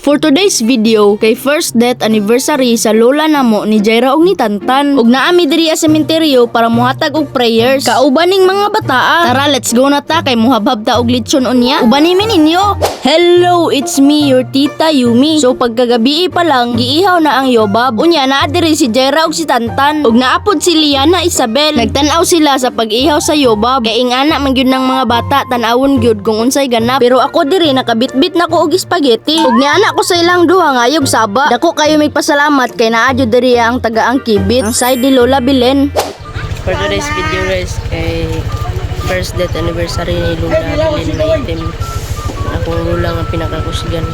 For today's video, kay first death anniversary sa lola namo ni Jaira ug ni Tantan. Ug naami diri sa sementeryo para muhatag og prayers. Kauban ning mga bataa. Tara, let's go na ta kay muhabab ta og lechon unya. Ubani mi ninyo. Hello, it's me, your tita Yumi. So pagkagabi pa lang, giihaw na ang yobab. Unya naa diri si Jaira ug si Tantan. Ug naapod si Liana Isabel. Nagtan-aw sila sa pag-ihaw sa yobab. Kay ingana man gyud ng mga bata tan-awon gyud kung unsay ganap. Pero ako diri nakabitbit na ko og spaghetti. Ug niana ko sa ilang duha nga ayog saba. Dako kayo may pasalamat kay naadyo diri ang tagaang kibit. Ang side ni Lola Bilen. For today's video guys, kay first death anniversary ni Lola Bilen may item akong lula nga pinakakusgan.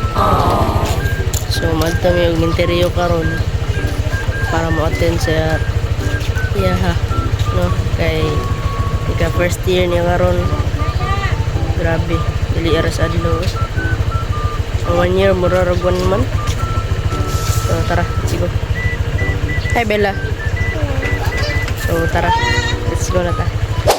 So magtami og interior karon para mo-attend sa iyaha, no? Kay ika first year niya karon. Grabe, dili aras adlaw. Ang 1 year murarag 1 month. So tara, let's go. Hi Bella. So tara, let's go na ta.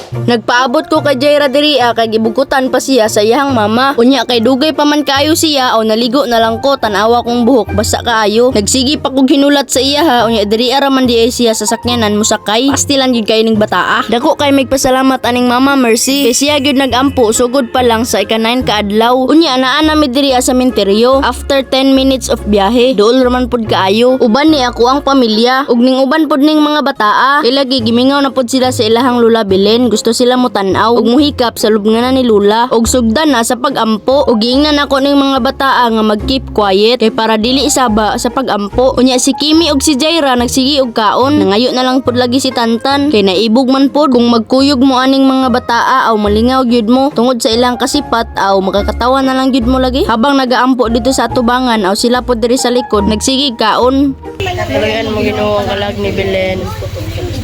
Nagpaabot ko kay Jaira diri kay gibukutan pa siya sa iyang mama. Unya kay dugay pa man kaayo siya o naligo na lang ko tanawa kong buhok basa kaayo. Nagsigi pa kog hinulat sa iya ha. Unya diri ara man di ay siya sa sakyanan musakay. Pastilan gyud kay ning bataa. Dako kay magpasalamat aning Mama Mercy. Kay siya gyud nagampo sugod pa lang sa ika-9 ka adlaw. Unya naa na mi diri sa sementeryo. After 10 minutes of biyahe, duol raman pud kaayo. Uban ni ako ang pamilya ug ning uban pud ning mga bataa. Kay lagi gimingaw na pud sila sa ilahang Lola Bilen. Gusto sila mo tan-aw ug muhikap sa lubnganan ni Lula ug sugdan na sa pagampo ug giingnan nako ning mga bataa nga mag-keep quiet kay para dili isaba sa pagampo. Unya si Kimi ug si Jaira nagsigi og kaon. Nangayo na lang pud lagi si Tantan kay naibog man pud kung magkuyog mo aning mga bataa aw malingaw gyud mo tungod sa ilang kasipat aw makakatawa na lang gyud mo lagi. Habang nagaampo dito sa atubangan aw sila pud diri sa likod nagsigi kaon. Talagan mo Ginoo ang kalag ni Belen.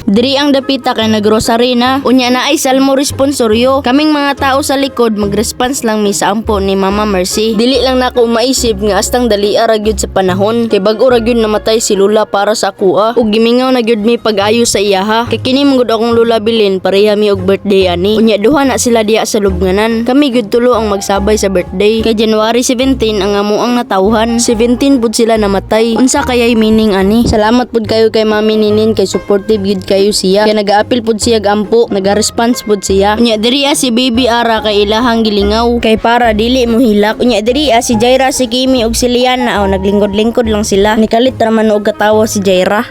Diri ang dapita kay naggrocery na. Unya na ay salmo responsoryo. Kaming mga tao sa likod mag-response lang mi sa ampo ni Mama Mercy. Dili lang nako maisip nga astang dali ra gyud sa panahon. Kay bag-o ra gyud namatay si Lula para sa akua. Ug gimingaw na gyud mi pag-ayo sa iyaha. Kay kini mong gud akong Lola Bilen pareha mi og birthday ani. Unya duha na sila diya sa lubnganan. Kami gyud tulo ang magsabay sa birthday. Kay January 17 ang amuang natawhan. 17 pud sila namatay. Unsa kayay meaning ani? Salamat pud kayo kay Mami Ninin kay supportive gyud kayo siya. Kaya nag-aapil pud siya gampo, nag-response pud siya. Unya diri si Baby Ara kay ilahang gilingaw kay para dili mo hilak. Unya diri si Jaira, si Kimi ug si Liana naglingkod-lingkod lang sila. Nikalit ra man og katawa si Jaira.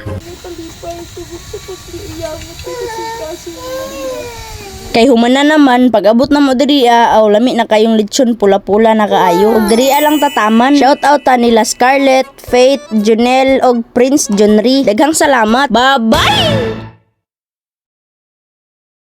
Kay humana naman pag-abot na mo diri lami na kayong lechon pula-pula na kaayo. Ug diri lang tataman. Shout out ta nila Scarlett, Faith, Junel ug Prince Jonry. Daghang salamat. Bye-bye.